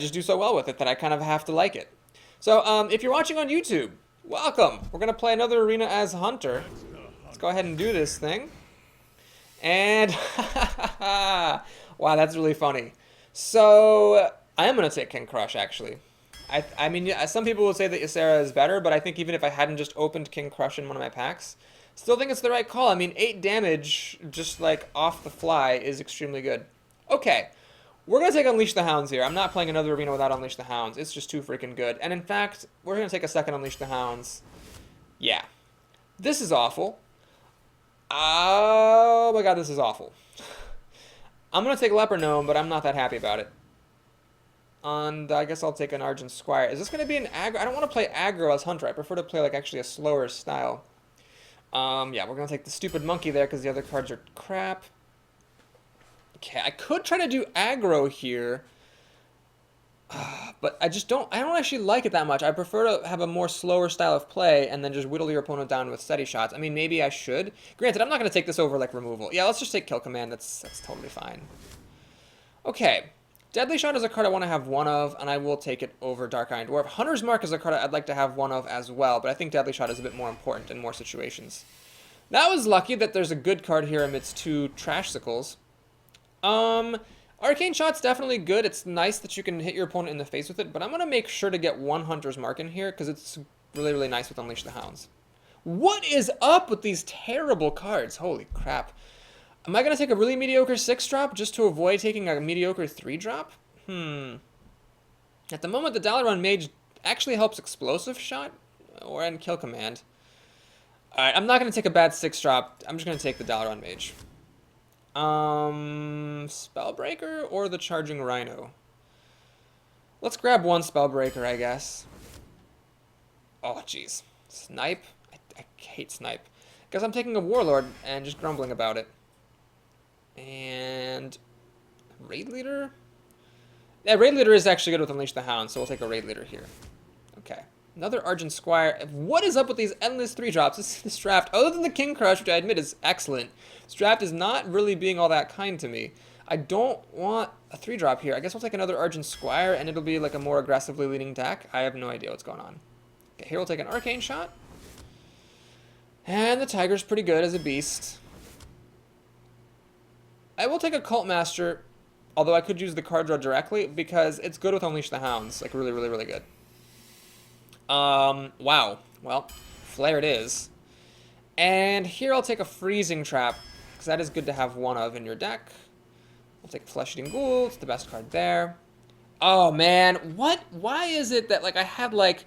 just do so well with it that I kind of have to like it. So if you're watching on YouTube, welcome. We're going to play another arena as Hunter. Let's go ahead and do this thing. And wow, that's really funny. So I am going to take King Crush, actually. I mean, yeah, some people would say that Ysera is better, but I think even if I hadn't just opened King Crush in one of my packs, still think it's the right call. I mean, 8 damage, just like off the fly, is extremely good. Okay, we're going to take Unleash the Hounds here. I'm not playing another arena without Unleash the Hounds. It's just too freaking good. And in fact, we're going to take a second Unleash the Hounds. Yeah. This is awful. Oh my god, this is awful. I'm going to take Leper Gnome, but I'm not that happy about it. And I guess I'll take an Argent Squire. Is this going to be an aggro? I don't want to play aggro as Hunter. I prefer to play like actually a slower style. Yeah, we're going to take the stupid monkey there because the other cards are crap. Okay, I could try to do aggro here. But I don't actually like it that much. I prefer to have a more slower style of play and then just whittle your opponent down with steady shots. I mean, maybe I should. Granted, I'm not going to take this over like removal. Yeah, let's just take Kill Command. That's totally fine. Okay. Deadly Shot is a card I want to have one of, and I will take it over Dark Iron Dwarf. Hunter's Mark is a card I'd like to have one of as well, but I think Deadly Shot is a bit more important in more situations. That was lucky that there's a good card here amidst 2 Trashsicles. Arcane Shot's definitely good. It's nice that you can hit your opponent in the face with it, but I'm going to make sure to get one Hunter's Mark in here, because it's really, really nice with Unleash the Hounds. What is up with these terrible cards? Holy crap. Am I going to take a really mediocre 6-drop just to avoid taking a mediocre 3-drop? At the moment, the Dalaran Mage actually helps Explosive Shot and Kill Command. Alright, I'm not going to take a bad 6-drop. I'm just going to take the Dalaran Mage. Spellbreaker or the Charging Rhino? Let's grab one Spellbreaker, I guess. Oh, jeez. Snipe? I hate Snipe. Guess I'm taking a Warlord and just grumbling about it. And Raid Leader? Yeah, Raid Leader is actually good with Unleash the Hound, so we'll take a Raid Leader here. Okay. Another Argent Squire. What is up with these endless 3-drops? This draft, other than the King Crush, which I admit is excellent, this draft is not really being all that kind to me. I don't want a 3-drop here. I guess we'll take another Argent Squire, and it'll be like a more aggressively leading deck. I have no idea what's going on. Okay, here we'll take an Arcane Shot. And the Tiger's pretty good as a beast. I will take a Cult Master, although I could use the card draw directly, because it's good with Unleash the Hounds. Like, really, really, really good. Wow. Well, Flare it is. And here I'll take a Freezing Trap, because that is good to have one of in your deck. I'll take Flesh-Eating Ghoul. It's the best card there. Oh, man. What? Why is it that, like, I had, like,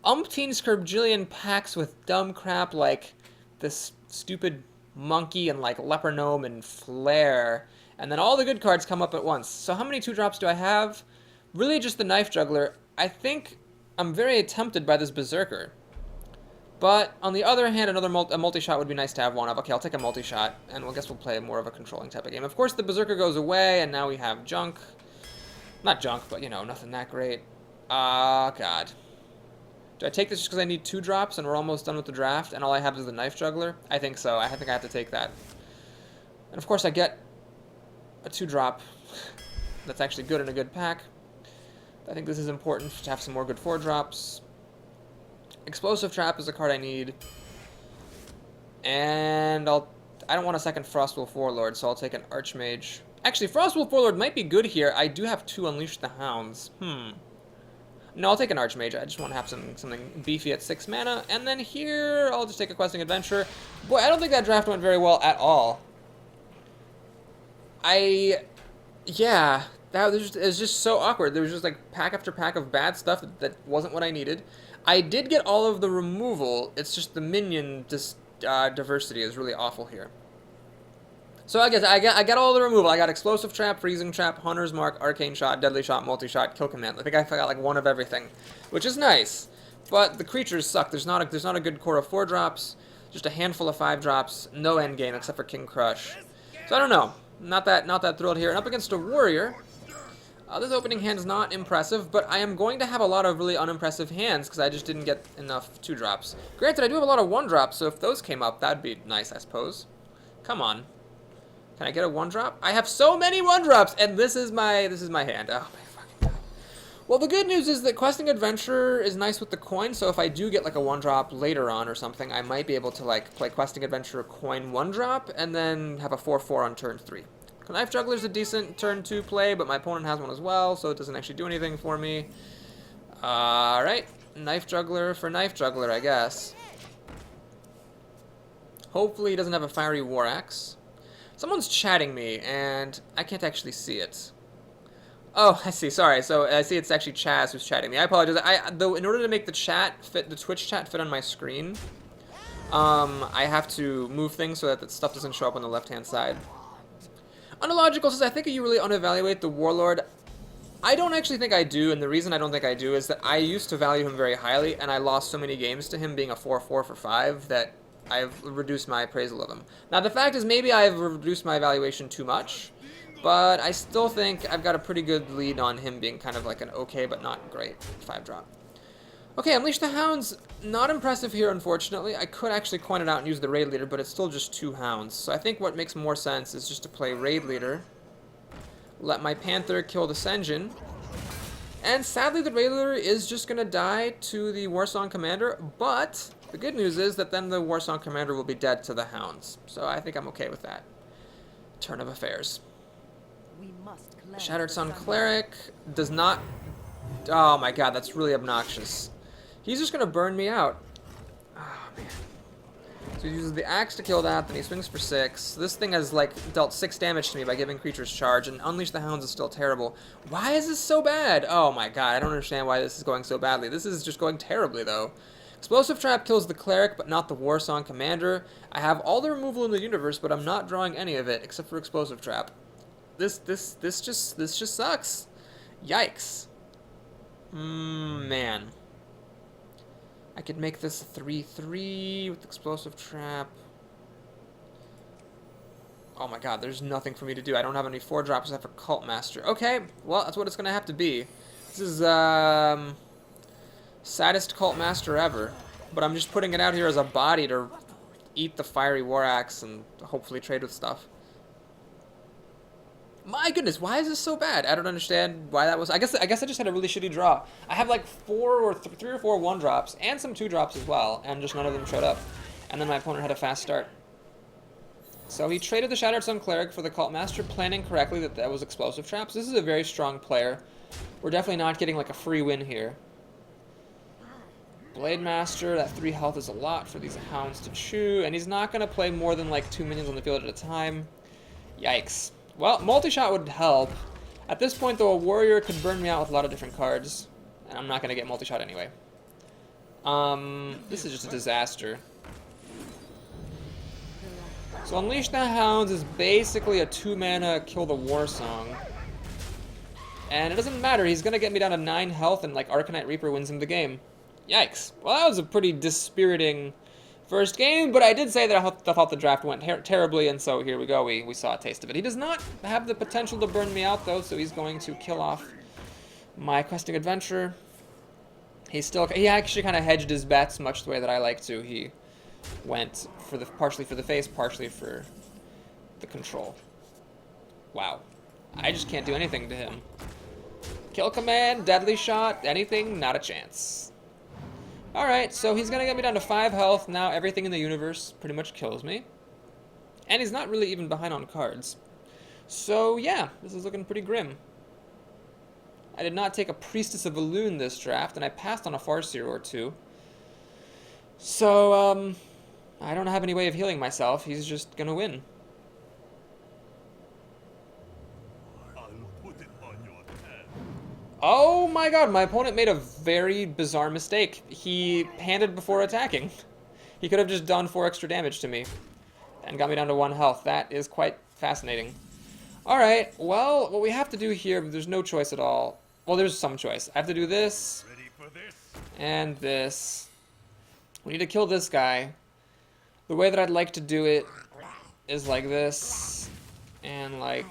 umpteen Scourgillion packs with dumb crap like this stupid monkey and like Leper Gnome and Flare, and then all the good cards come up at once. So how many 2-drops do I have? Really just the Knife Juggler. I think I'm very tempted by this Berserker. But on the other hand, a multi-shot would be nice to have one of. Okay, I'll take a multi-shot, and I guess we'll play more of a controlling type of game. Of course, the Berserker goes away, and now we have junk. Not junk, but, you know, nothing that great. God. Do I take this just because I need 2-drops and we're almost done with the draft and all I have is the Knife Juggler? I think so. I think I have to take that. And of course I get a 2-drop that's actually good in a good pack. I think this is important to have some more good 4-drops. Explosive Trap is a card I need. And I don't want a second Frostwolf Warlord, so I'll take an Archmage. Actually, Frostwolf Warlord might be good here. I do have 2 Unleash the Hounds. No, I'll take an Archmage. I just want to have something beefy at 6 mana. And then here, I'll just take a Questing Adventure. Boy, I don't think that draft went very well at all. Yeah, it was just so awkward. There was just like pack after pack of bad stuff that wasn't what I needed. I did get all of the removal. It's just the minion diversity is really awful here. So I guess I got all the removal. I got Explosive Trap, Freezing Trap, Hunter's Mark, Arcane Shot, Deadly Shot, Multi-Shot, Kill Command. I think I got like one of everything, which is nice. But the creatures suck. There's not a good core of 4-drops. Just a handful of 5-drops. No end game except for King Crush. So I don't know. Not that thrilled here. And up against a Warrior. This opening hand is not impressive, but I am going to have a lot of really unimpressive hands because I just didn't get enough 2-drops. Granted, I do have a lot of 1-drops, so if those came up, that'd be nice, I suppose. Come on. Can I get a 1-drop? I have so many 1-drops, and this is my hand. Oh my fucking god. Well, the good news is that Questing Adventure is nice with the coin, so if I do get like a 1-drop later on or something, I might be able to like play Questing Adventure coin 1-drop and then have a 4/4 on turn 3. Knife Juggler's a decent turn 2 play, but my opponent has one as well, so it doesn't actually do anything for me. Alright, Knife Juggler for Knife Juggler, I guess. Hopefully he doesn't have a Fiery War Axe. Someone's chatting me, and I can't actually see it. Oh, I see. Sorry. So I see it's actually Chaz who's chatting me. I apologize. Though, in order to make the chat fit, the Twitch chat fit on my screen, I have to move things so that the stuff doesn't show up on the left-hand side. Unillogical says, I think you really unevaluate the Warlord. I don't actually think I do, and the reason I don't think I do is that I used to value him very highly, and I lost so many games to him being a 4/4 for 5 that I've reduced my appraisal of him. Now, the fact is maybe I've reduced my evaluation too much, but I still think I've got a pretty good lead on him being kind of like an okay but not great 5-drop. Okay, Unleash the Hounds, not impressive here, unfortunately. I could actually coin it out and use the Raid Leader, but it's still just 2 Hounds. So I think what makes more sense is just to play Raid Leader, let my Panther kill the Senjin, and sadly the Raid Leader is just going to die to the Warsong Commander, but the good news is that then the Warsong Commander will be dead to the Hounds. So I think I'm okay with that turn of affairs. Shattered Sun Cleric does not... Oh my god, that's really obnoxious. He's just going to burn me out. Oh, man. So he uses the axe to kill that, then he swings for 6. This thing has, like, dealt 6 damage to me by giving creatures charge, and Unleash the Hounds is still terrible. Why is this so bad? Oh my god, I don't understand why this is going so badly. This is just going terribly, though. Explosive Trap kills the Cleric, but not the Warsong Commander. I have all the removal in the universe, but I'm not drawing any of it, except for Explosive Trap. This just sucks. Yikes. Man. I could make this a 3/3 with Explosive Trap. Oh my god, there's nothing for me to do. I don't have any 4-drops except for Cult Master. Okay, well, that's what it's going to have to be. This is, saddest Cult Master ever. But I'm just putting it out here as a body to eat the Fiery War Axe and hopefully trade with stuff. My goodness, why is this so bad? I don't understand why that was. I guess I just had a really shitty draw. I have like 3 or 4 1-drops and some 2-drops as well, and just none of them showed up. And then my opponent had a fast start. So he traded the Shattered Sun Cleric for the Cult Master, planning correctly that that was Explosive Traps. This is a very strong player. We're definitely not getting like a free win here. Blade Master, that 3 health is a lot for these Hounds to chew, and he's not going to play more than like 2 minions on the field at a time. Yikes. Well, multi-shot would help. At this point, though, a warrior could burn me out with a lot of different cards, and I'm not going to get multi-shot anyway. This is just a disaster. So Unleash the Hounds is basically a 2-mana kill the Warsong. And it doesn't matter, he's going to get me down to 9 health, and like Arcanite Reaper wins him the game. Yikes. Well, that was a pretty dispiriting first game, but I did say that I thought the draft went terribly, and so here we go. We saw a taste of it. He does not have the potential to burn me out, though, so he's going to kill off my Questing Adventure. He actually kind of hedged his bets, much the way that I like to. He went for partially for the face, partially for the control. Wow. I just can't do anything to him. Kill command, deadly shot, anything, not a chance. Alright, so he's going to get me down to 5 health. Now everything in the universe pretty much kills me. And he's not really even behind on cards. So yeah, this is looking pretty grim. I did not take a Priestess of Elune this draft, and I passed on a Farseer or 2. So, I don't have any way of healing myself. He's just going to win. Oh my god, my opponent made a very bizarre mistake. He handed before attacking. He could have just done 4 extra damage to me and got me down to 1 health. That is quite fascinating. Alright, well, what we have to do here, there's no choice at all. Well, there's some choice. I have to do this and this. We need to kill this guy. The way that I'd like to do it is like this and like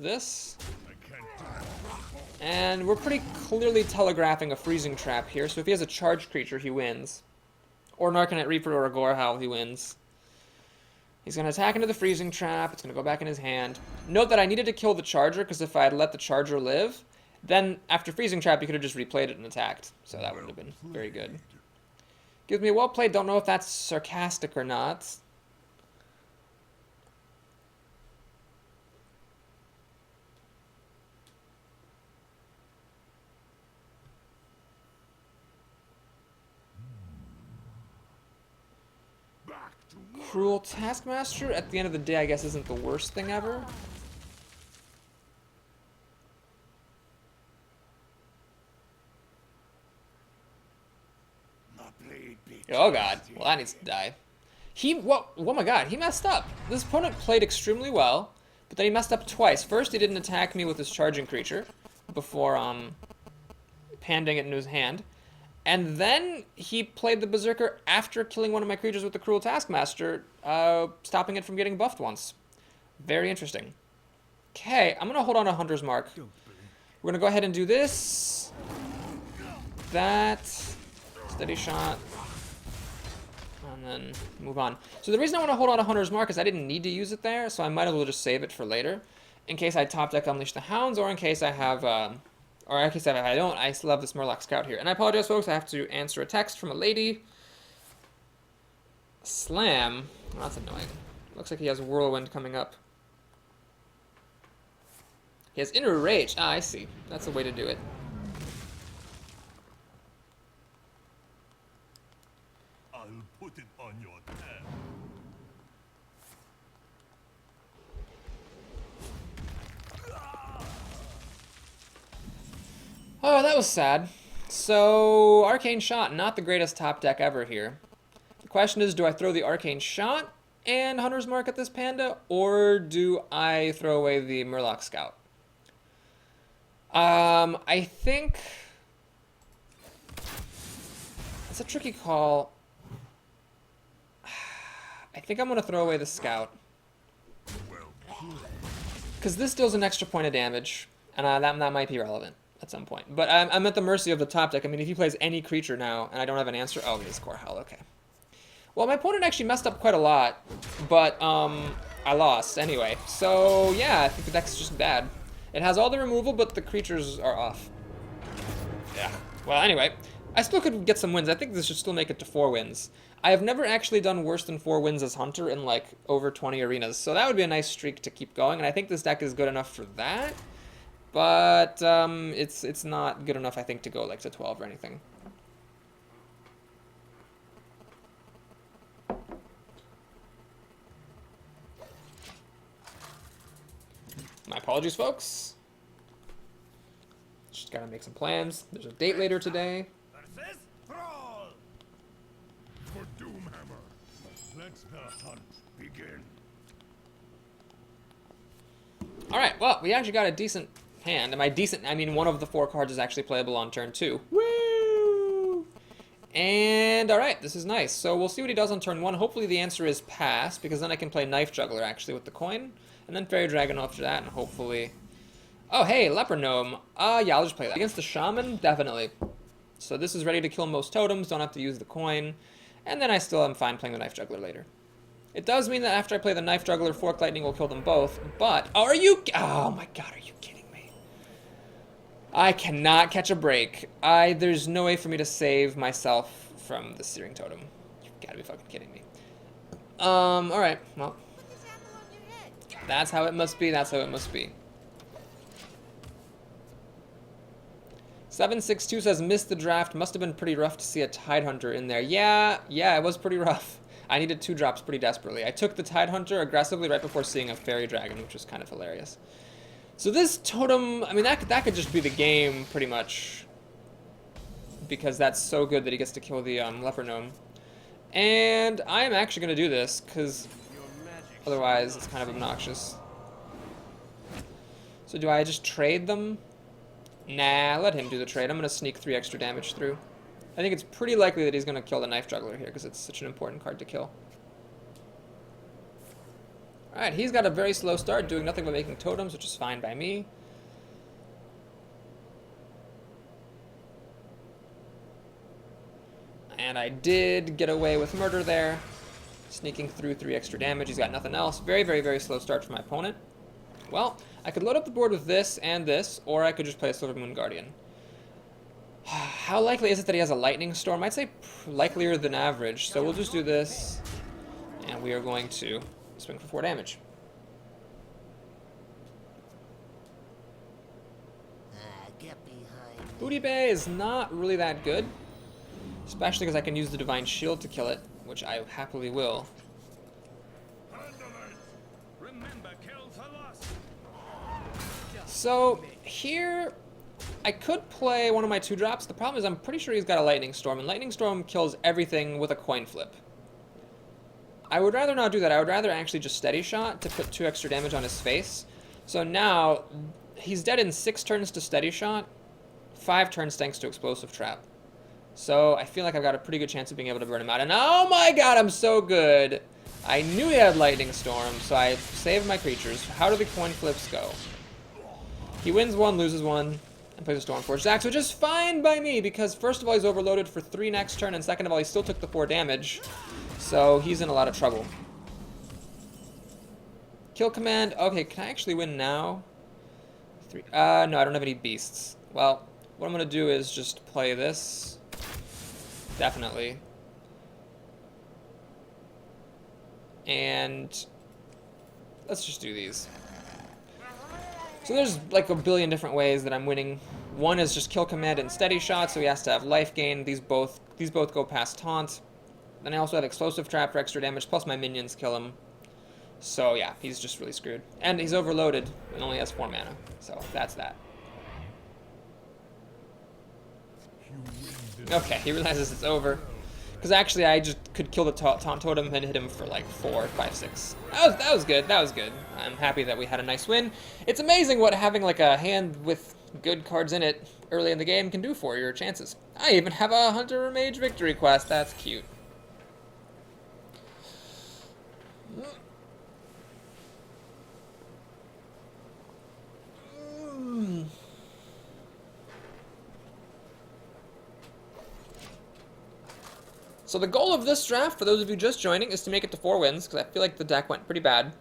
this. And we're pretty clearly telegraphing a freezing trap here, so if he has a charged creature, he wins. Or an Arcanite Reaper or a Gorehowl, he wins. He's going to attack into the freezing trap, it's going to go back in his hand. Note that I needed to kill the charger, because if I had let the charger live, Then, after Freezing Trap, you could have just replayed it and attacked. So that would have been very good. Gives me a well played. Don't know if that's sarcastic or not. Cruel Taskmaster, at the end of the day, I guess isn't the worst thing ever. Oh god, well that needs to die. Oh my god, he messed up. This opponent played extremely well, but then he messed up twice. First, he didn't attack me with his charging creature before panding it into his hand. And then he played the Berserker after killing one of my creatures with the Cruel Taskmaster, stopping it from getting buffed once. Very interesting. Okay, I'm going to hold on to Hunter's Mark. We're going to go ahead and do this. That. Steady shot. And then move on. So the reason I want to hold on to Hunter's Mark is I didn't need to use it there, so I might as well just save it for later. In case I top deck Unleash the Hounds, or in case I have... or in case if I don't, I still have this Murloc Scout here. And I apologize, folks, I have to answer a text from a lady. Slam. Oh, that's annoying. Looks like he has Whirlwind coming up. He has Inner Rage. Ah, I see. That's the way to do it. I'll put it on your tab. Oh, that was sad. So, Arcane Shot, not the greatest top deck ever here. The question is, do I throw the Arcane Shot and Hunter's Mark at this panda, or do I throw away the Murloc Scout? I think... It's a tricky call. I think I'm going to throw away the Scout. Because this deals an extra point of damage, and that might be relevant at some point. But I'm at the mercy of the top deck. I mean, if he plays any creature now, and I don't have an answer... Oh, it is Core Hell, okay. Well, my opponent actually messed up quite a lot, but I lost anyway. So, yeah, I think the deck's just bad. It has all the removal, but the creatures are off. Yeah. Well, anyway, I still could get some wins. I think this should still make it to 4 wins. I have never actually done worse than 4 wins as Hunter in, like, over 20 arenas. So that would be a nice streak to keep going, and I think this deck is good enough for that. But it's not good enough, I think, to go, like, to 12 or anything. My apologies, folks. Just gotta make some plans. There's a date later today. For Doomhammer, let the hunt begin. Alright, well, we actually got a decent hand. And by decent, I mean one of the 4 cards is actually playable on turn 2. Woo! And, alright, this is nice. So we'll see what he does on turn 1. Hopefully the answer is pass, because then I can play Knife Juggler, actually, with the coin. And then Fairy Dragon after that, and hopefully... Oh, hey, Leper Gnome. Yeah, I'll just play that. Against the Shaman, definitely. So this is ready to kill most totems, don't have to use the coin. And then I still am fine playing the Knife Juggler later. It does mean that after I play the Knife Juggler, Fork Lightning will kill them both, but... Oh, are you... Oh my god, are you kidding me? I cannot catch a break. There's no way for me to save myself from the Searing Totem. You've gotta be fucking kidding me. Alright, well... That's how it must be, that's how it must be. 762 says, missed the draft. Must have been pretty rough to see a Tidehunter in there. Yeah, it was pretty rough. I needed 2 drops pretty desperately. I took the Tidehunter aggressively right before seeing a Fairy Dragon, which was kind of hilarious. So this totem, I mean, that could just be the game, pretty much. Because that's so good that he gets to kill the Leper Gnome. And I am actually going to do this, because... Otherwise, it's kind of obnoxious. So do I just trade them? Nah, let him do the trade. I'm going to sneak 3 extra damage through. I think it's pretty likely that he's going to kill the Knife Juggler here, because it's such an important card to kill. Alright, he's got a very slow start, doing nothing but making totems, which is fine by me. And I did get away with murder there. Sneaking through 3 extra damage. He's got nothing else. Very, very, very slow start for my opponent. Well, I could load up the board with this and this, or I could just play a Silver Moon Guardian. How likely is it that he has a Lightning Storm? I'd say likelier than average, so we'll just do this, and we are going to swing for 4 damage. Get behind. Booty Bay is not really that good, especially because I can use the Divine Shield to kill it, which I happily will. Remember, kill for loss. So here, I could play one of my 2-drops. The problem is I'm pretty sure he's got a Lightning Storm, and Lightning Storm kills everything with a coin flip. I would rather not do that. I would rather actually just Steady Shot to put 2 extra damage on his face. So now, he's dead in 6 turns to Steady Shot, 5 turns thanks to Explosive Trap. So I feel like I've got a pretty good chance of being able to burn him out. And oh my god, I'm so good! I knew he had Lightning Storm, so I saved my creatures. How do the coin flips go? He wins 1, loses 1, and plays a Stormforged Axe, which is fine by me, because first of all, he's overloaded for 3 next turn, and second of all, he still took the 4 damage. So he's in a lot of trouble. Kill command. Okay, can I actually win now? 3. No, I don't have any beasts. Well, what I'm going to do is just play this. Definitely. And let's just do these. So there's like a billion different ways that I'm winning. One is just kill command and Steady Shot, so he has to have life gain. These both go past taunt. Then I also have Explosive Trap for extra damage, plus my minions kill him. So yeah, he's just really screwed. And he's overloaded and only has 4 mana. So that's that. Okay, he realizes it's over. Because actually I just could kill the taunt totem and hit him for like 4, 5, 6. That was good, that was good. I'm happy that we had a nice win. It's amazing what having like a hand with good cards in it early in the game can do for your chances. I even have a Hunter or Mage victory quest, that's cute. So the goal of this draft, for those of you just joining, is to make it to 4 wins, because I feel like the deck went pretty bad.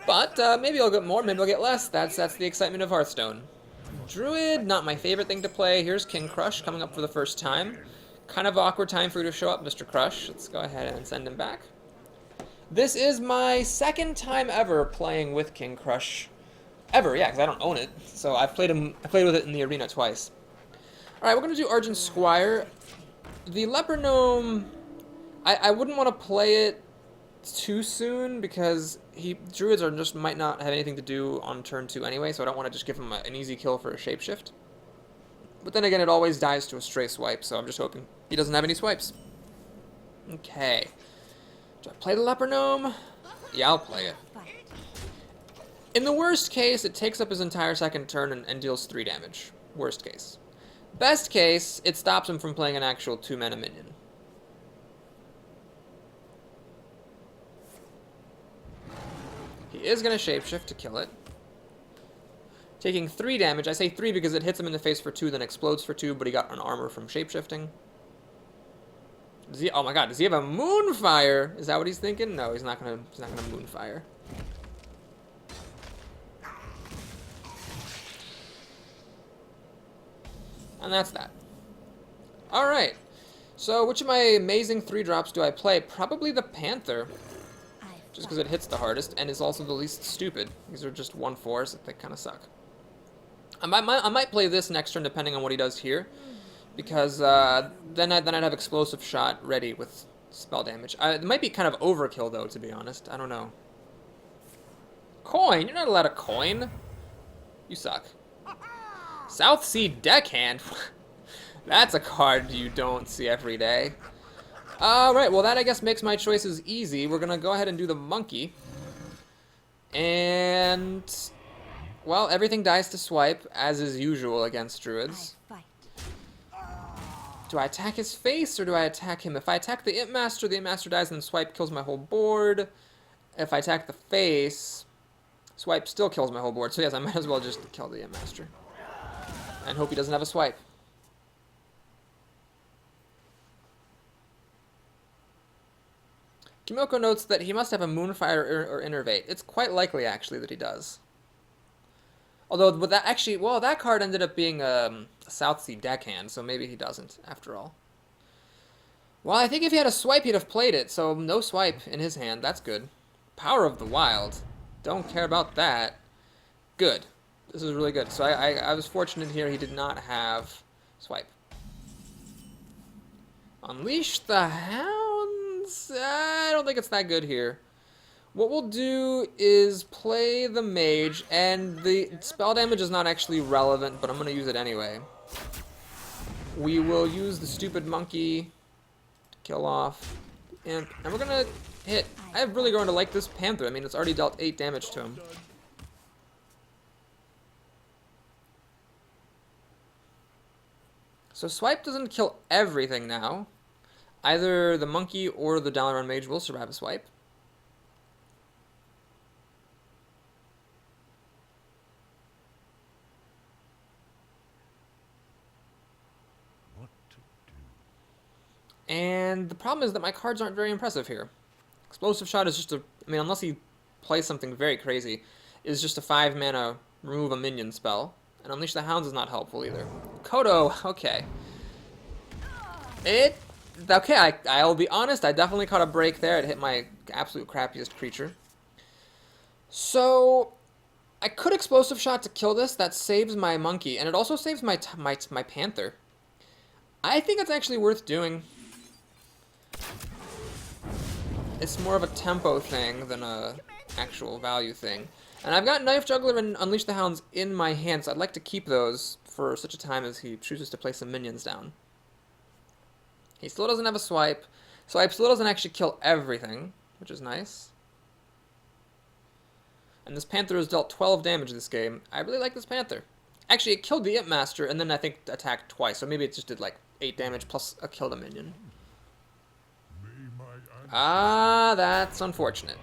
But maybe I'll get more, maybe I'll get less. That's the excitement of Hearthstone. Druid, not my favorite thing to play. Here's King Crush coming up for the first time. Kind of awkward time for you to show up, Mr. Crush. Let's go ahead and send him back. This is my 2nd time ever playing with King Crush. Ever, yeah, because I don't own it. So I played with it in the arena twice. Alright, we're going to do Argent Squire. The Leper Gnome, I wouldn't want to play it too soon because Druids are just might not have anything to do on turn 2 anyway, so I don't want to just give him an easy kill for a Shapeshift. But then again, it always dies to a stray swipe, so I'm just hoping he doesn't have any swipes. Okay. Do I play the Leper Gnome? Yeah, I'll play it. In the worst case, it takes up his entire 2nd turn and deals 3 damage. Worst case. Best case, it stops him from playing an actual 2-mana minion. He is going to Shapeshift to kill it. Taking 3 damage. I say 3 because it hits him in the face for 2, then explodes for 2, but he got an armor from Shapeshifting. Oh my god, does he have a Moonfire? Is that what he's thinking? No, he's not gonna Moonfire. And that's that. Alright. So, which of my amazing 3-drops do I play? Probably the Panther. Just because it hits the hardest, and is also the least stupid. These are just 1/4s that they kind of suck. I might play this next turn depending on what he does here. Because then I'd have Explosive Shot ready with spell damage. It might be kind of overkill, though, to be honest. I don't know. Coin? You're not allowed a coin. You suck. South Sea Deckhand? That's a card you don't see every day. Alright, well that I guess makes my choices easy. We're gonna go ahead and do the monkey. And... well, everything dies to swipe, as is usual against druids. Do I attack his face, or do I attack him? If I attack the Imp Master dies, and then swipe kills my whole board. If I attack the face, swipe still kills my whole board. So yes, I might as well just kill the Imp Master. And hope he doesn't have a swipe. Kimoko notes that he must have a Moonfire or Innervate. It's quite likely, actually, that he does. Although, with that actually, well, that card ended up being a South Sea deckhand, so maybe he doesn't, after all. Well, I think if he had a swipe, he'd have played it, so no swipe in his hand. That's good. Power of the Wild. Don't care about that. Good. This is really good. So I was fortunate here he did not have swipe. Unleash the Hounds? I don't think it's that good here. What we'll do is play the mage, and the spell damage is not actually relevant, but I'm going to use it anyway. We will use the stupid monkey to kill off the imp, and we're going to hit. I'm really going to like this panther. I mean, it's already dealt 8 damage to him. So swipe doesn't kill everything now. Either the monkey or the Dalaran mage will survive a swipe. And the problem is that my cards aren't very impressive here. Explosive Shot is just a... I mean, unless he plays something very crazy, is just a 5 mana remove a minion spell. And Unleash the Hounds is not helpful either. Kodo, okay. Okay, I'll be honest, I definitely caught a break there. It hit my absolute crappiest creature. So, I could Explosive Shot to kill this. That saves my monkey, and it also saves my panther. I think it's actually worth doing. It's more of a tempo thing than a actual value thing. And I've got Knife Juggler and Unleash the Hounds in my hand, so I'd like to keep those for such a time as he chooses to play some minions down. He still doesn't have a swipe. Swipe still doesn't actually kill everything, which is nice. And this Panther has dealt 12 damage this game. I really like this Panther. Actually, it killed the Imp Master, and then I think attacked twice, so maybe it just did like 8 damage plus a killed a minion. Ah, that's unfortunate.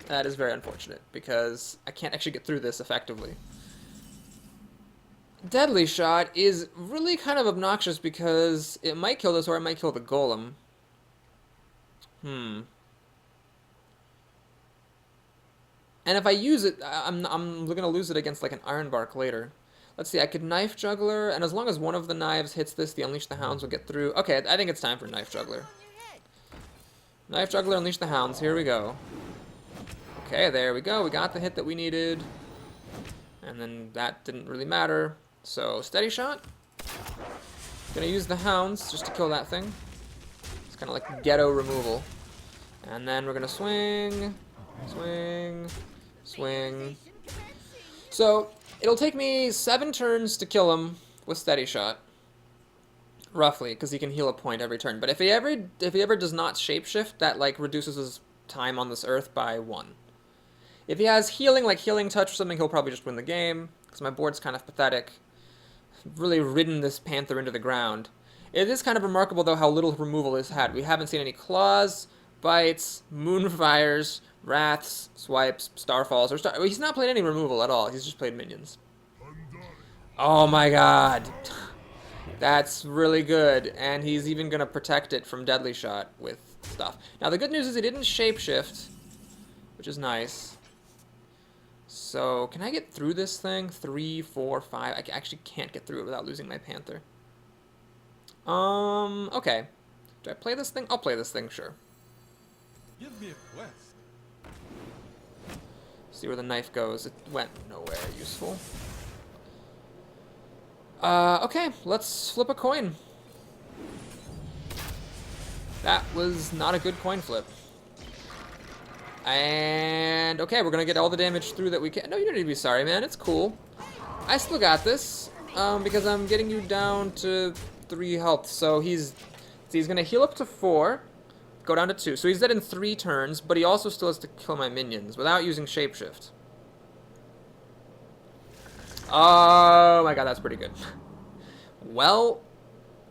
That is very unfortunate, because I can't actually get through this effectively. Deadly Shot is really kind of obnoxious because it might kill this or it might kill the golem. And if I use it, I'm going to lose it against like an Ironbark later. Let's see, I could Knife Juggler, and as long as one of the knives hits this, the Unleash the Hounds will get through. Okay, I think it's time for Knife Juggler. Knife Juggler, Unleash the Hounds, here we go. Okay, there we go, we got the hit that we needed. And then that didn't really matter. So, Steady Shot. Gonna use the Hounds just to kill that thing. It's kind of like ghetto removal. And then we're gonna swing, swing, swing. So, it'll take me 7 turns to kill him with Steady Shot. Roughly, because he can heal a point every turn. But if he ever does not shapeshift, that like reduces his time on this earth by 1. If he has healing, like Healing Touch or something, he'll probably just win the game, because my board's kind of pathetic. Really ridden this Panther into the ground. It is kind of remarkable, though, how little removal he's had. We haven't seen any Claws, Bites, Moonfires, Wraths, Swipes, Starfalls, or he's not played any removal at all. He's just played minions. Oh my god. That's really good, and he's even going to protect it from Deadly Shot with stuff. Now, the good news is he didn't shapeshift, which is nice. So, can I get through this thing? 3, 4, 5. I actually can't get through it without losing my Panther. Okay. Do I play this thing? I'll play this thing, sure. Give me a quest. See where the knife goes. It went nowhere useful. Okay, let's flip a coin. That was not a good coin flip. And, okay, we're gonna get all the damage through that we can. No, you don't need to be sorry, man. It's cool. I still got this, because I'm getting you down to 3 health. So he's gonna heal up to 4, go down to 2. So he's dead in 3 turns, but he also still has to kill my minions without using Shapeshift. Oh my god, that's pretty good. Well,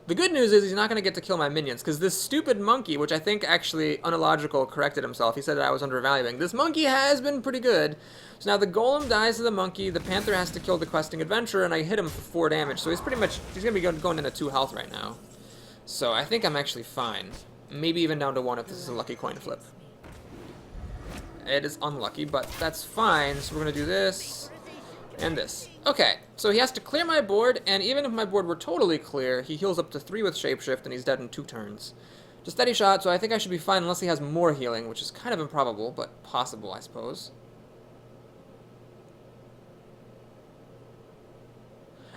the good news is he's not going to get to kill my minions, because this stupid monkey, which I think actually Unillogical corrected himself, he said that I was undervaluing. This monkey has been pretty good. So now the golem dies to the monkey, the panther has to kill the questing adventurer, and I hit him for 4 damage. So he's pretty much, he's going to be going into 2 health right now. So I think I'm actually fine. Maybe even down to 1 if this is a lucky coin flip. It is unlucky, but that's fine. So we're going to do this. And this. Okay, so he has to clear my board, and even if my board were totally clear, he heals up to 3 with Shapeshift, and he's dead in 2 turns. Just steady shot, so I think I should be fine unless he has more healing, which is kind of improbable, but possible, I suppose.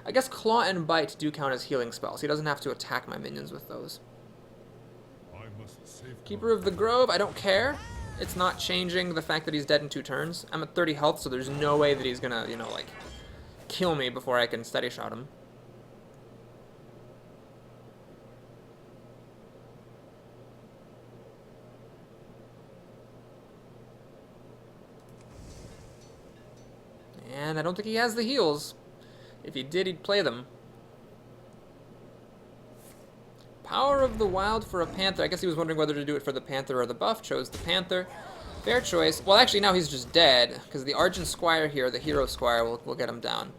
I guess Claw and Bite do count as healing spells. He doesn't have to attack my minions with those. I must safeguard. Keeper of the Grove, I don't care. It's not changing the fact that he's dead in 2 turns. I'm at 30 health, so there's no way that he's gonna, you know, like, kill me before I can steady shot him. And I don't think he has the heals. If he did, he'd play them. Power of the Wild for a Panther. I guess he was wondering whether to do it for the Panther or the buff. Chose the Panther. Fair choice. Well, actually, now he's just dead, because the Argent Squire here, the Hero Squire, will get him down.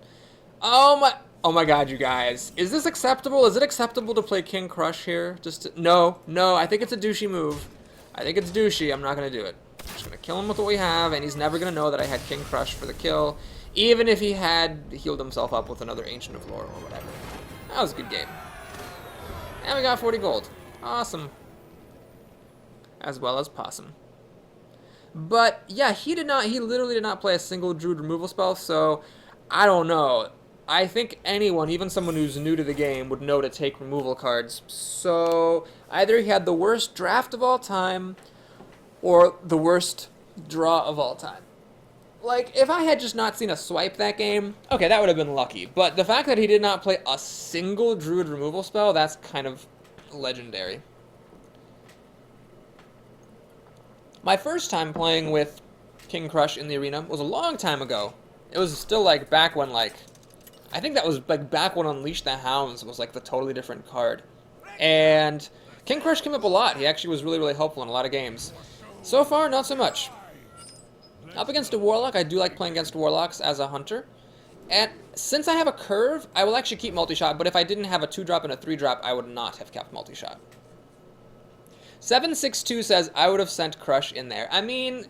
Oh my god, you guys. Is this acceptable? Is it acceptable to play King Crush here? No, I think it's a douchey move. I think it's douchey. I'm not going to do it. I'm just going to kill him with what we have, and he's never going to know that I had King Crush for the kill, even if he had healed himself up with another Ancient of Lore or whatever. That was a good game. And we got 40 gold. Awesome. As well as Possum. But, yeah, he literally did not play a single Druid removal spell, so I don't know. I think anyone, even someone who's new to the game, would know to take removal cards. So, either he had the worst draft of all time, or the worst draw of all time. Like, if I had just not seen a swipe that game, okay, that would have been lucky. But the fact that he did not play a single Druid removal spell, that's kind of legendary. My first time playing with King Crush in the arena was a long time ago. It was still, like, back when, like, I think that was, like, back when Unleash the Hounds was, like, the totally different card. And King Crush came up a lot. He actually was really, really helpful in a lot of games. So far, not so much. Up against a Warlock, I do like playing against Warlocks as a Hunter. And since I have a curve, I will actually keep multi-shot, but if I didn't have a 2-drop and a 3-drop, I would not have kept multi-shot. 762 says, I would have sent Crush in there. I mean,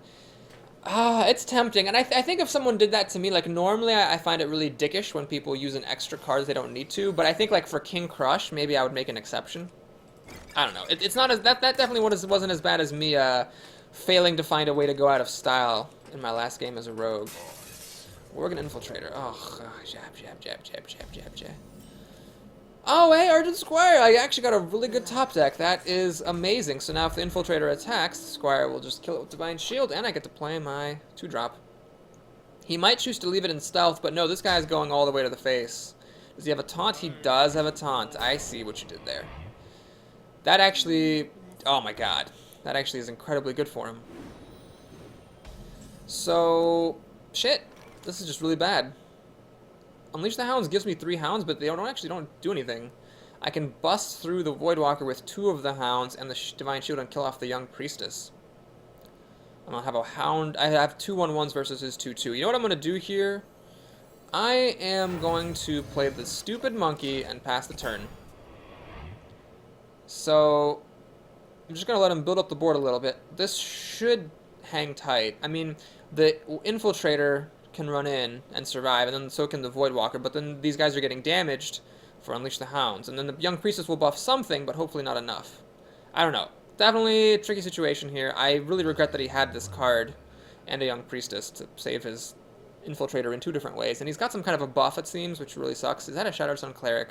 it's tempting. And I think if someone did that to me, like, normally I find it really dickish when people use an extra cards they don't need to, but I think, like, for King Crush, maybe I would make an exception. I don't know. It's not as, that definitely wasn't as bad as me, failing to find a way to go out of style in my last game as a rogue. Worgen Infiltrator. Oh, jab. Oh, hey, Argent Squire! I actually got a really good top deck. That is amazing. So now if the Infiltrator attacks, the Squire will just kill it with Divine Shield, and I get to play my 2-drop. He might choose to leave it in stealth, but no, this guy's going all the way to the face. Does he have a taunt? He does have a taunt. I see what you did there. That actually... Oh my god. That actually is incredibly good for him. So... Shit. This is just really bad. Unleash the Hounds gives me 3 Hounds, but they don't do anything. I can bust through the Voidwalker with 2 of the Hounds and the Divine Shield and kill off the Young Priestess. I'm gonna have a Hound. I have 2 1/1s versus his 2/2. You know what I'm gonna do here? I am going to play the stupid monkey and pass the turn. So I'm just gonna let him build up the board a little bit. This should hang tight. I mean, the Infiltrator can run in and survive, and then so can the Voidwalker, but then these guys are getting damaged for Unleash the Hounds, and then the Young Priestess will buff something, but hopefully not enough. I don't know. Definitely a tricky situation here. I really regret that he had this card and a Young Priestess to save his Infiltrator in 2 different ways, and he's got some kind of a buff, it seems, which really sucks. Is that a Shattered Sun Cleric?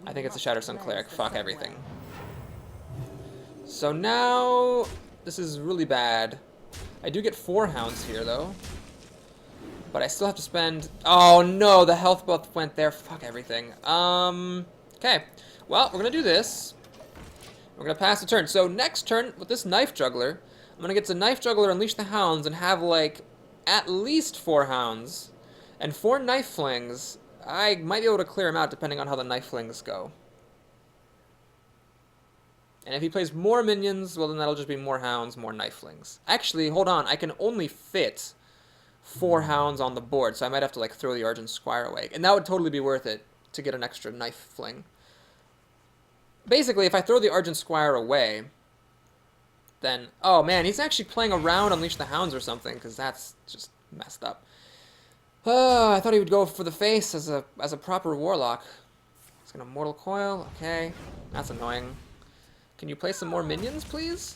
I think it's a Shattered Sun Cleric. Fuck everything. So now, this is really bad. I do get 4 Hounds here, though. But I still have to spend... Oh, no, the health buff went there. Fuck everything. Okay. Well, we're going to do this. We're going to pass the turn. So next turn, with this Knife Juggler, I'm going to get to Knife Juggler, Unleash the Hounds, and have, like, at least 4 Hounds. And 4 Knife Flings. I might be able to clear him out depending on how the Knife Flings go. And if he plays more minions, well, then that'll just be more Hounds, more Knife Flings. Actually, hold on. I can only fit 4 Hounds on the board, so I might have to, like, throw the Argent Squire away. And that would totally be worth it to get an extra Knife Fling. Basically, if I throw the Argent Squire away, then... Oh, man, he's actually playing around Unleash the Hounds or something, because that's just messed up. I thought he would go for the face as a proper warlock. He's gonna Mortal Coil. Okay, that's annoying. Can you play some more minions, please?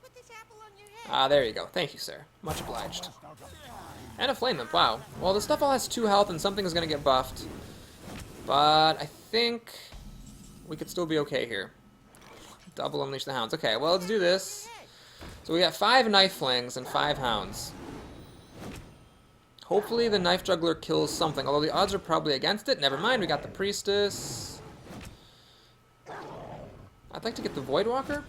Put this apple on your head. Ah, there you go. Thank you, sir. Much obliged. And a Flame Imp, wow. Well, the stuff all has 2 health and something is gonna get buffed. But I think we could still be okay here. Double Unleash the Hounds. Okay, well, let's do this. So we got 5 Knife Flings and 5 Hounds. Hopefully the Knife Juggler kills something, although the odds are probably against it. Never mind, we got the Priestess. I'd like to get the Voidwalker.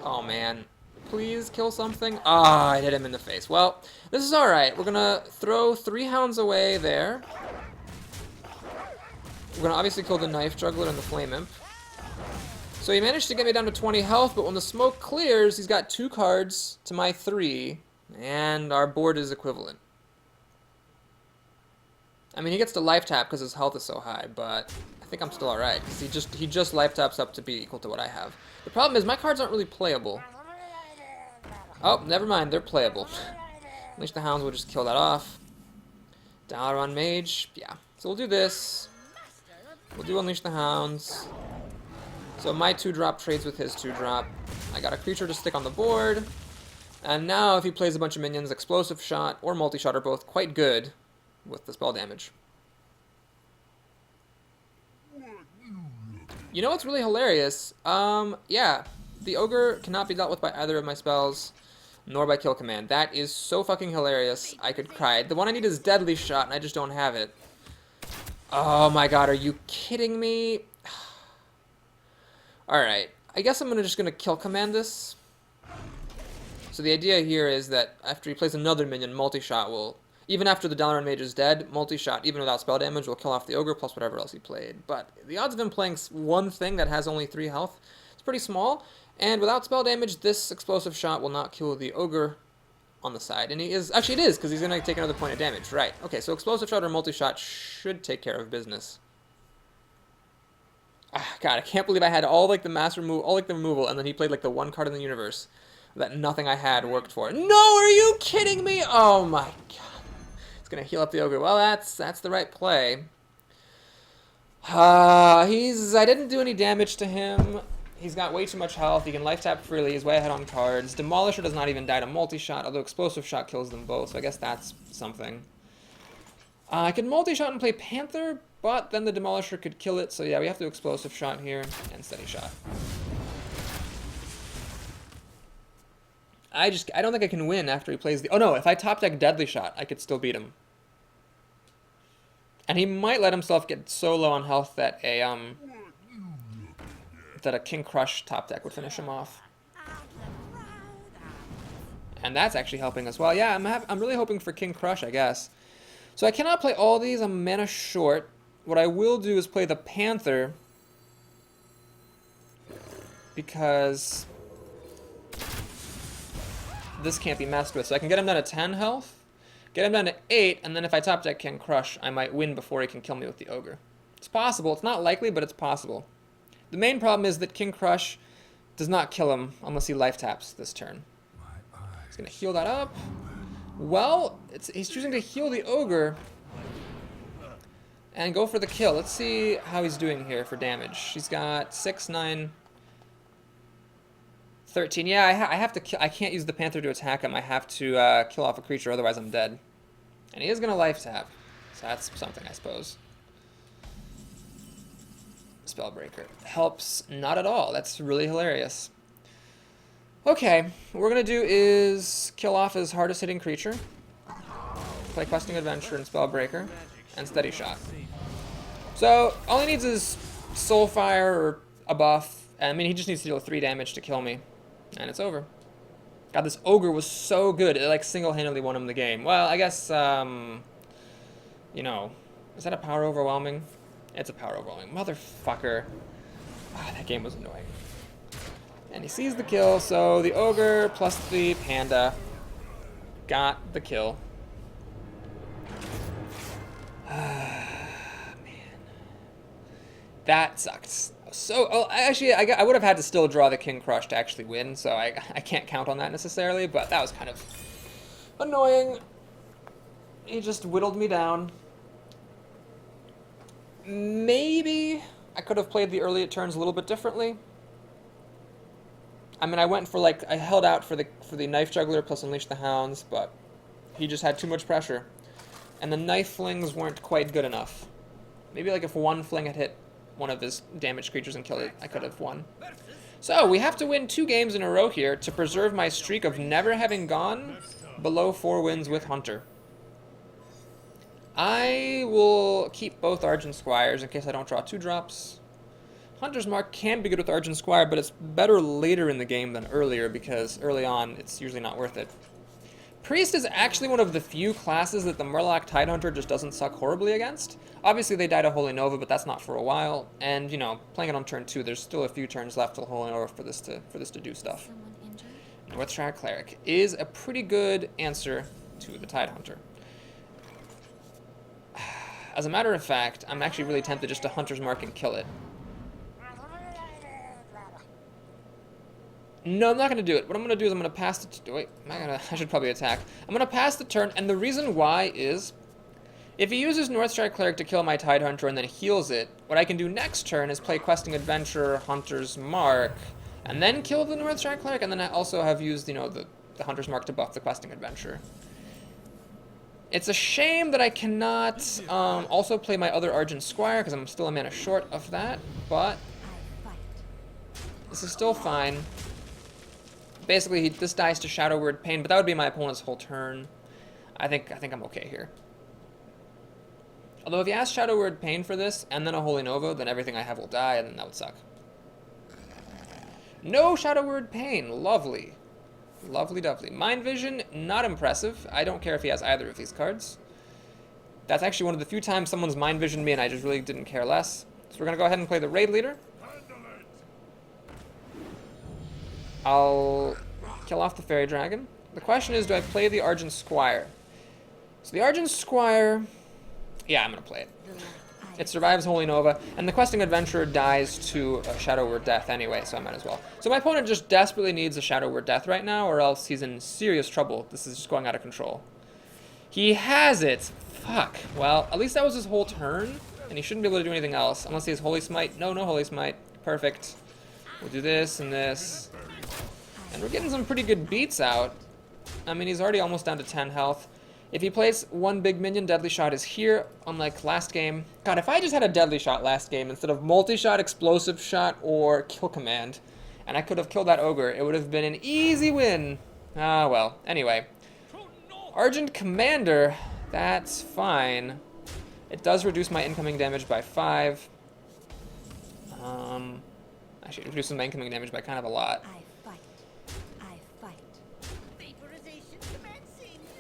Oh, man. Please kill something. Ah, I hit him in the face. Well, this is alright. We're gonna throw 3 Hounds away there. We're gonna obviously kill the Knife Juggler and the Flame Imp. So he managed to get me down to 20 health, but when the smoke clears, he's got 2 cards to my 3, and our board is equivalent. I mean, he gets to life tap because his health is so high, but I think I'm still alright, because he just life taps up to be equal to what I have. The problem is my cards aren't really playable. Oh, never mind, they're playable. Unleash the Hounds will just kill that off. Dollar on Mage, yeah. So we'll do this. We'll do Unleash the Hounds. So my 2-drop trades with his 2-drop. I got a creature to stick on the board. And now if he plays a bunch of minions, Explosive Shot or Multi-Shot are both quite good with the spell damage. You know what's really hilarious? Yeah. The Ogre cannot be dealt with by either of my spells, nor by Kill Command. That is so fucking hilarious. I could cry. The one I need is Deadly Shot, and I just don't have it. Oh my god, are you kidding me? Alright, I guess I'm just gonna Kill Command this. So the idea here is that after he plays another minion, Multi-Shot will, even after the Dalaran Mage is dead, Multi-Shot, even without spell damage, will kill off the Ogre plus whatever else he played. But the odds of him playing one thing that has only 3 health is pretty small, and without spell damage, this Explosive Shot will not kill the Ogre on the side. And he is, actually it is, because he's gonna take another point of damage, right. Okay, so Explosive Shot or Multi-Shot should take care of business. Ah, God, I can't believe I had all like the removal, and then he played like the 1 card in the universe that nothing I had worked for. No, are you kidding me? Oh my god. It's gonna heal up the Ogre. Well, that's the right play. I didn't do any damage to him. He's got way too much health. He can life tap freely. He's way ahead on cards. Demolisher does not even die to Multi-Shot, although Explosive Shot kills them both, so I guess that's something. I could Multi-Shot and play Panther, but then the Demolisher could kill it, so yeah, we have to Explosive Shot here and Steady Shot. I don't think I can win after he plays the... Oh no, if I top deck Deadly Shot, I could still beat him. And he might let himself get so low on health that a King Crush top deck would finish him off. And that's actually helping as well. Yeah, I'm really hoping for King Crush, I guess. So I cannot play all these. I'm mana short. What I will do is play the Panther, because this can't be messed with. So I can get him down to 10 health, get him down to 8, and then if I top deck King Crush, I might win before he can kill me with the Ogre. It's possible. It's not likely, but it's possible. The main problem is that King Crush does not kill him unless he life taps this turn. He's going to heal that up. Well, he's choosing to heal the Ogre and go for the kill. Let's see how he's doing here for damage. He's got 6, 9, 13. Yeah, I have to kill. I can't use the Panther to attack him. I have to kill off a creature, otherwise I'm dead. And he is going to life tap. So that's something, I suppose. Spellbreaker. Helps not at all. That's really hilarious. Okay, what we're going to do is kill off his hardest hitting creature. Play Questing Adventure and Spellbreaker. And Steady Shot. So, all he needs is Soulfire or a buff. I mean, he just needs to deal 3 damage to kill me. And it's over. God, this Ogre was so good. It, like, single-handedly won him the game. Well, I guess, you know, is that a power overwhelming? It's a power overwhelming. Motherfucker. Ah, that game was annoying. And he sees the kill, so the Ogre plus the Panda got the kill. That sucked. So, oh, actually, I would have had to still draw the King Crush to actually win, so I can't count on that necessarily, but that was kind of annoying. He just whittled me down. Maybe I could have played the early turns a little bit differently. I mean, I went for I held out for the Knife Juggler plus Unleash the Hounds, but he just had too much pressure. And the Knife Flings weren't quite good enough. Maybe if one fling had hit one of his damaged creatures and killed it, I could have won. So, we have to win 2 games in a row here to preserve my streak of never having gone below 4 wins with Hunter. I will keep both Argent Squires in case I don't draw 2 drops. Hunter's Mark can be good with Argent Squire, but it's better later in the game than earlier because early on it's usually not worth it. Priest is actually one of the few classes that the Murloc Tidehunter just doesn't suck horribly against. Obviously they died a Holy Nova, but that's not for a while. And, playing it on turn 2, there's still a few turns left till Holy Nova for this to do stuff. Northshire Cleric is a pretty good answer to the Tidehunter. As a matter of fact, I'm actually really tempted just to Hunter's Mark and kill it. No, I'm not going to do it. What I'm going to do is I'm going to pass the... Wait, I should probably attack. I'm going to pass the turn, and the reason why is... If he uses Northshire Cleric to kill my Tidehunter and then heals it, what I can do next turn is play Questing Adventurer, Hunter's Mark, and then kill the Northshire Cleric, and then I also have used, the Hunter's Mark to buff the Questing Adventurer. It's a shame that I cannot also play my other Argent Squire, because I'm still a mana short of that, but this is still fine. Basically, this dies to Shadow Word Pain, but that would be my opponent's whole turn. I think I'm okay here. Although if you ask Shadow Word Pain for this, and then a Holy Nova, then everything I have will die, and then that would suck. No Shadow Word Pain. Lovely. Lovely dovely. Mind Vision, not impressive. I don't care if he has either of these cards. That's actually one of the few times someone's Mind Visioned me, and I just really didn't care less. So we're going to go ahead and play the Raid Leader. I'll kill off the Fairy Dragon. The question is, do I play the Argent Squire? So the Argent Squire... Yeah, I'm going to play it. It survives Holy Nova, and the Questing Adventurer dies to a Shadow Word Death anyway, so I might as well. So my opponent just desperately needs a Shadow Word Death right now, or else he's in serious trouble. This is just going out of control. He has it! Fuck. Well, at least that was his whole turn, and he shouldn't be able to do anything else, unless he has Holy Smite. No Holy Smite. Perfect. We'll do this and this. And we're getting some pretty good beats out. I mean, he's already almost down to 10 health. If he plays one big minion, Deadly Shot is here, unlike last game. God, if I just had a Deadly Shot last game instead of Multi-Shot, Explosive Shot, or Kill Command, and I could have killed that Ogre, it would have been an easy win. Ah, well. Anyway. Argent Commander, that's fine. It does reduce my incoming damage by 5. Actually, it reduces my incoming damage by kind of a lot.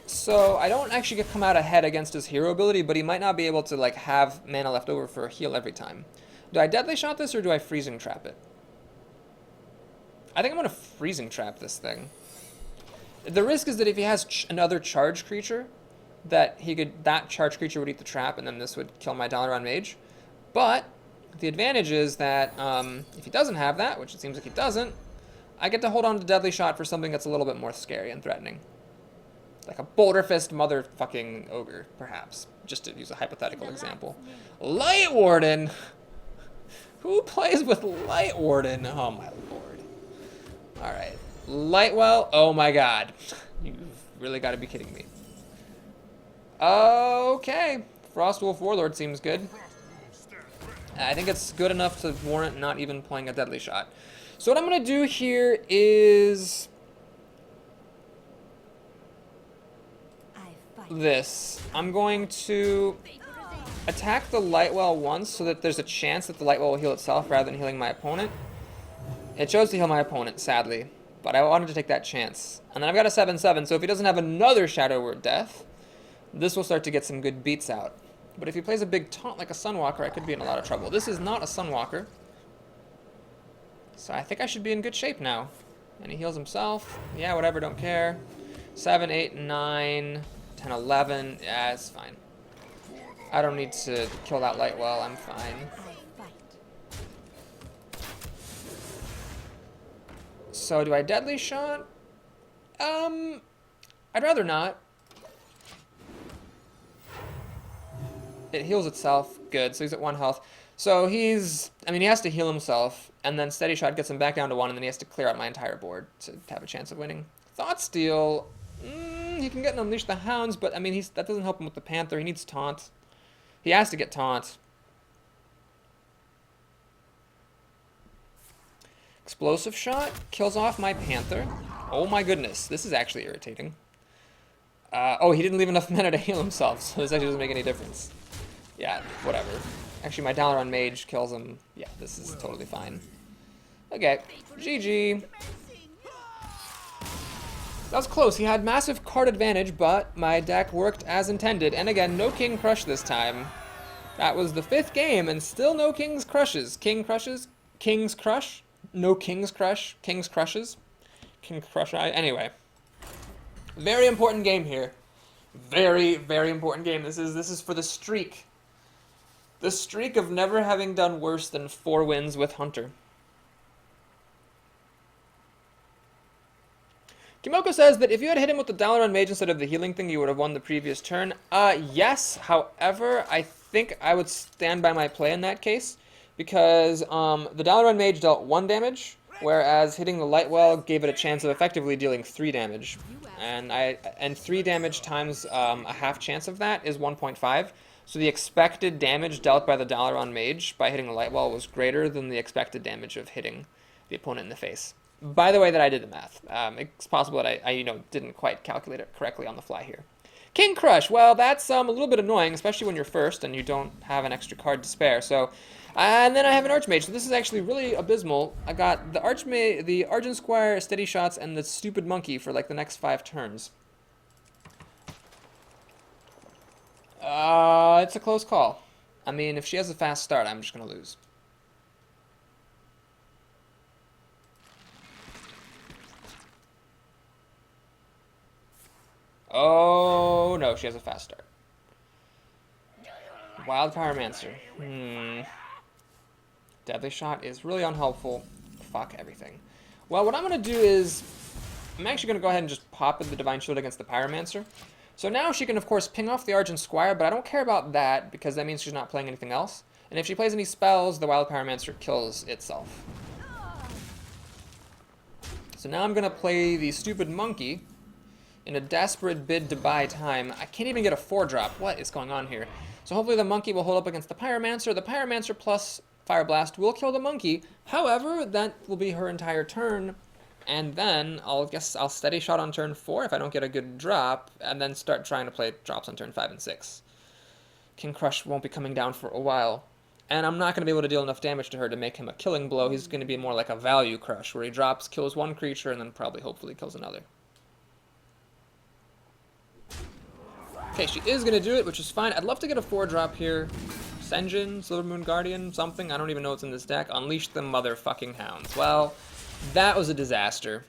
So I don't actually come out ahead against his hero ability, but he might not be able to have mana left over for a heal every time. Do I Deadly Shot this or do I Freezing Trap it? I think I'm going to Freezing Trap this thing. The risk is that if he has another charged creature, that charged creature would eat the trap, and then this would kill my Dalaran Mage. But the advantage is that if he doesn't have that, which it seems like he doesn't, I get to hold on to Deadly Shot for something that's a little bit more scary and threatening. Like a Boulder Fist motherfucking Ogre, perhaps. Just to use a hypothetical example. Light Warden! Who plays with Light Warden? Oh my lord. Alright. Lightwell? Oh my god. You've really got to be kidding me. Okay. Frostwolf Warlord seems good. I think it's good enough to warrant not even playing a Deadly Shot. So what I'm going to do here is... this. I'm going to attack the Lightwell once so that there's a chance that the Lightwell will heal itself rather than healing my opponent. It chose to heal my opponent, sadly, but I wanted to take that chance. And then I've got a 7/7, so if he doesn't have another Shadow Word Death, this will start to get some good beats out. But if he plays a big taunt like a Sunwalker, I could be in a lot of trouble. This is not a Sunwalker, so I think I should be in good shape now. And he heals himself. Yeah, whatever, don't care. 7, 8, 9... 10, 11, yeah, it's fine. I don't need to kill that Lightwell, I'm fine. So do I deadly shot? I'd rather not. It heals itself. Good. So he's at 1 health. So he's... I mean, he has to heal himself, and then Steady Shot gets him back down to 1, and then he has to clear out my entire board to have a chance of winning. Thought Steal... he can get an Unleash the Hounds, but, I mean, that doesn't help him with the Panther. He needs Taunt. He has to get Taunt. Explosive Shot kills off my Panther. Oh my goodness, this is actually irritating. Oh, he didn't leave enough mana to heal himself, so this actually doesn't make any difference. Yeah, whatever. Actually, my Dalaran Mage kills him. Yeah, this is totally fine. Okay, GG. That was close. He had massive card advantage, but my deck worked as intended. And again, no King Crush this time. That was the 5th game, and still no King's Crushes. King Crushes? King's Crush? No King's Crush? King's Crushes? King Crush. Anyway. Very important game here. Very, very important game. This is for the streak. The streak of never having done worse than 4 wins with Hunter. Kimoko says that if you had hit him with the Dalaran Mage instead of the healing thing, you would have won the previous turn. Yes. However, I think I would stand by my play in that case, because the Dalaran Mage dealt 1 damage, whereas hitting the Lightwell gave it a chance of effectively dealing 3 damage. And 3 damage times a half chance of that is 1.5. So the expected damage dealt by the Dalaran Mage by hitting the Lightwell was greater than the expected damage of hitting the opponent in the face. By the way that I did the math. It's possible that I didn't quite calculate it correctly on the fly here. King Crush, well, that's a little bit annoying, especially when you're first and you don't have an extra card to spare. So, and then I have an Archmage, so this is actually really abysmal. I got the Archmage, the Argent Squire, Steady Shots, and the stupid Monkey for like the next 5 turns. It's a close call. I mean, if she has a fast start, I'm just going to lose. Oh, no, she has a fast start. Wild Pyromancer. Deadly Shot is really unhelpful. Fuck everything. Well, what I'm going to do is... I'm actually going to go ahead and just pop the Divine Shield against the Pyromancer. So now she can, of course, ping off the Argent Squire, but I don't care about that, because that means she's not playing anything else. And if she plays any spells, the Wild Pyromancer kills itself. So now I'm going to play the stupid Monkey in a desperate bid to buy time. I can't even get a 4-drop. What is going on here? So hopefully the Monkey will hold up against the Pyromancer. The Pyromancer plus Fire Blast will kill the Monkey. However, that will be her entire turn. And then I'll Steady Shot on turn 4 if I don't get a good drop, and then start trying to play drops on turn 5 and 6. King Crush won't be coming down for a while. And I'm not going to be able to deal enough damage to her to make him a killing blow. He's going to be more like a value crush, where he drops, kills 1 creature, and then probably hopefully kills another. Okay, she is going to do it, which is fine. I'd love to get a 4-drop here. Senjin, Silver Moon Guardian, something. I don't even know what's in this deck. Unleash the motherfucking hounds. Well, that was a disaster.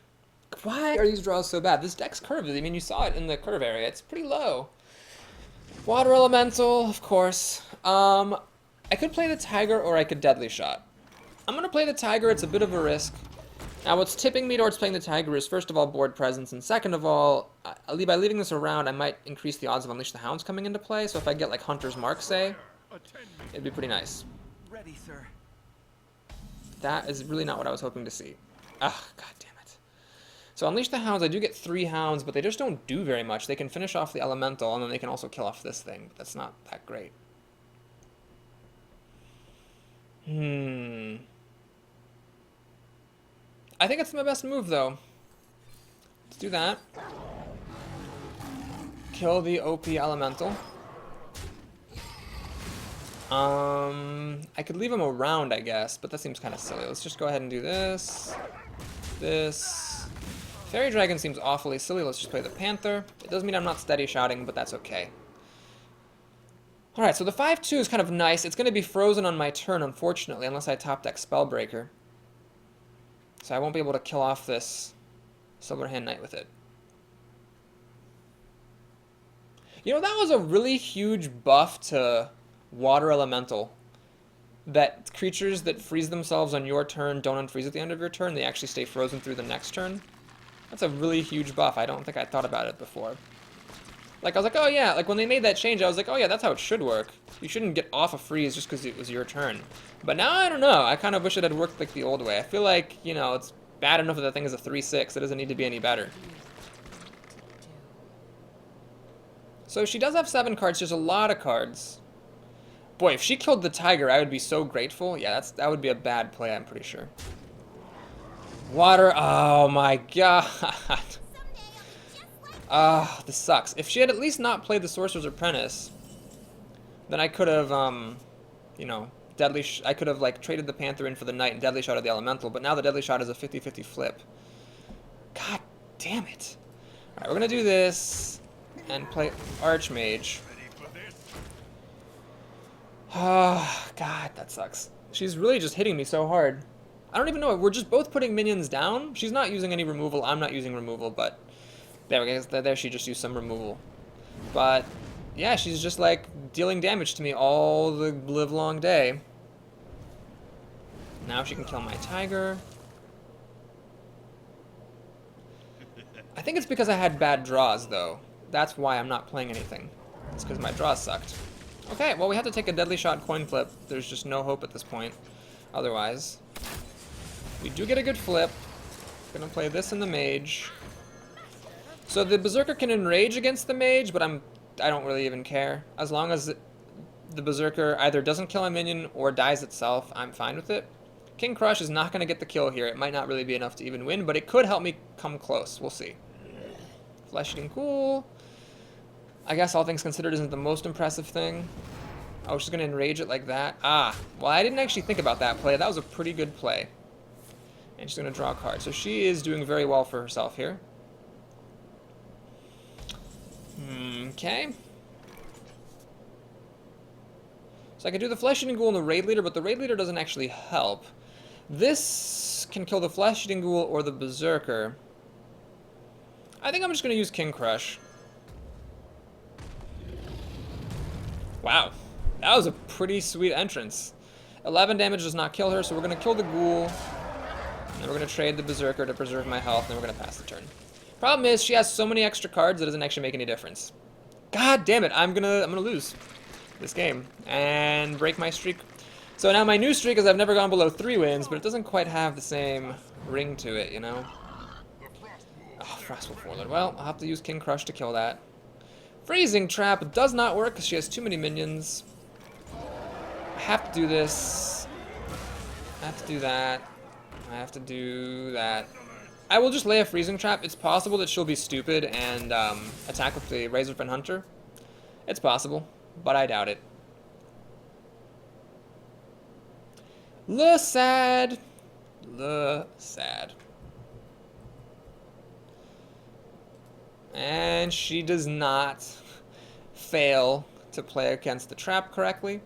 Why are these draws so bad? This deck's curved. I mean, you saw it in the curve area. It's pretty low. Water Elemental, of course. I could play the Tiger, or I could Deadly Shot. I'm going to play the Tiger. It's a bit of a risk. Now, what's tipping me towards playing the Tiger is, first of all, board presence, and second of all, by leaving this around, I might increase the odds of Unleash the Hounds coming into play, so if I get, like, Hunter's Mark, say, it'd be pretty nice. Ready, sir. That is really not what I was hoping to see. Ugh, god damn it. So Unleash the Hounds, I do get 3 Hounds, but they just don't do very much. They can finish off the Elemental, and then they can also kill off this thing. That's not that great. I think it's my best move, though. Let's do that. Kill the OP Elemental. I could leave him around, I guess, but that seems kind of silly. Let's just go ahead and do this. This. Fairy Dragon seems awfully silly. Let's just play the Panther. It does mean I'm not Steady Shotting, but that's okay. Alright, so the 5-2 is kind of nice. It's going to be frozen on my turn, unfortunately, unless I top deck Spellbreaker. So I won't be able to kill off this Silverhand Knight with it. You know, that was a really huge buff to Water Elemental. that creatures that freeze themselves on your turn don't unfreeze at the end of your turn. They actually stay frozen through the next turn. That's a really huge buff. I don't think I thought about it before. Like, I was like, oh yeah, like when they made that change, I was like, oh yeah, that's how it should work. You shouldn't get off a freeze just because it was your turn. But now, I don't know. I kind of wish it had worked like the old way. I feel like, you know, it's bad enough that the thing is a 3/6. It doesn't need to be any better. So she does have 7 cards. There's a lot of cards. Boy, if she killed the tiger, I would be so grateful. Yeah, that would be a bad play, I'm pretty sure. Water. Oh my god. Ah, this sucks. If she had at least not played the Sorcerer's Apprentice, then I could have, you know, I could have, like, traded the Panther in for the Knight and Deadly Shot of the Elemental, but now the Deadly Shot is a 50-50 flip. God damn it. Alright, we're gonna do this and play Archmage. Oh, God, that sucks. She's really just hitting me so hard. I don't even know. We're just both putting minions down. She's not using any removal. I'm not using removal, but there we go. There she just used some removal. But yeah, she's just like dealing damage to me all the livelong day. Now she can kill my tiger. I think it's because I had bad draws, though. That's why I'm not playing anything. It's because my draws sucked. Okay, well, we have to take a Deadly Shot coin flip. There's just no hope at this point. Otherwise, we do get a good flip. Gonna play this in the mage. So the Berserker can enrage against the mage, but I don't really even care. As long as the Berserker either doesn't kill a minion or dies itself, I'm fine with it. King Crush is not gonna get the kill here. It might not really be enough to even win, but it could help me come close. We'll see. Flesh Eating Ghoul. I guess all things considered isn't the most impressive thing. Oh, she's gonna enrage it like that. Ah, well, I didn't actually think about that play. That was a pretty good play. And she's gonna draw a card. So she is doing very well for herself here. Okay. So I could do the Flesh Eating Ghoul and the Raid Leader, but the Raid Leader doesn't actually help. This can kill the Flesh Eating Ghoul or the Berserker. I think I'm just gonna use King Crush. Wow, that was a pretty sweet entrance. 11 damage does not kill her, so we're going to kill the ghoul. And we're going to trade the Berserker to preserve my health, and then we're going to pass the turn. Problem is, she has so many extra cards that it doesn't actually make any difference. God damn it, I'm gonna lose this game and break my streak. So now my new streak is I've never gone below 3 wins, but it doesn't quite have the same ring to it, you know? Oh, Frostwolf Warlord. Well, I'll have to use King Crush to kill that. Freezing Trap does not work because she has too many minions. I have to do this. I have to do that. I have to do that. I will just lay a Freezing Trap. It's possible that she'll be stupid and attack with the Razorfin Hunter. It's possible, but I doubt it. Le sad. Le sad. And she does not fail to play against the trap correctly.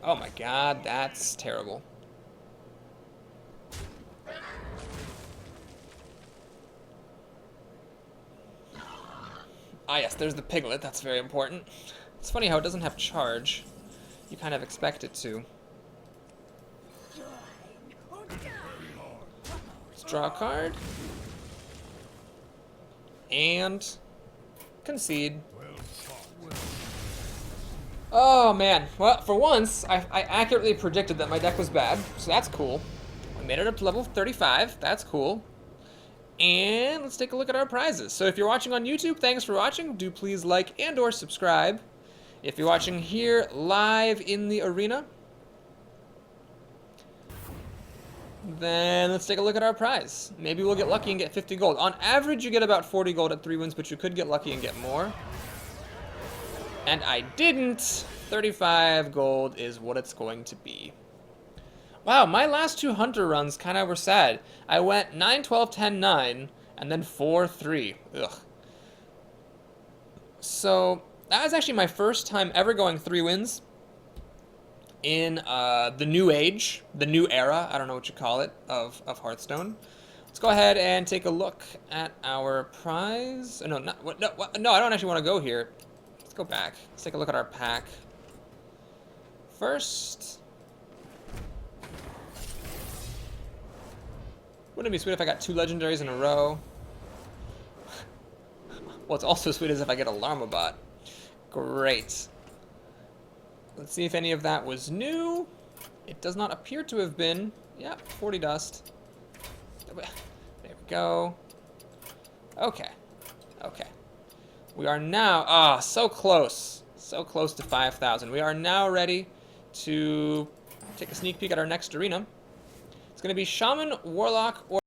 Oh my god, that's terrible. Ah yes, there's the piglet, that's very important. It's funny how it doesn't have charge. You kind of expect it to. Let's draw a card. And concede. Oh man, well, for once, I accurately predicted that my deck was bad, so that's cool. I made it up to level 35, that's cool. And let's take a look at our prizes. So if you're watching on YouTube, thanks for watching. Do please like and or subscribe. If you're watching here live in the arena, then let's take a look at our prize. Maybe we'll get lucky and get 50 gold. On average, you get about 40 gold at 3 wins, but you could get lucky and get more. And I didn't. 35 gold is what it's going to be. Wow, my last 2 Hunter runs kind of were sad. I went 9, 12, 10, 9, and then 4, 3. Ugh. So, that was actually my first time ever going 3 wins in the new age, the new era, I don't know what you call it, of Hearthstone. Let's go ahead and take a look at our prize. Oh, no, not what? No, what, no, I don't actually want to go here. Let's go back. Let's take a look at our pack. First, wouldn't it be sweet if I got 2 legendaries in a row? What's also sweet is if I get a Llama Bot. Great. Let's see if any of that was new. It does not appear to have been. Yep, 40 dust. There we go. Okay. Okay. We are now, so close. So close to 5,000. We are now ready to take a sneak peek at our next arena. It's going to be Shaman, Warlock, or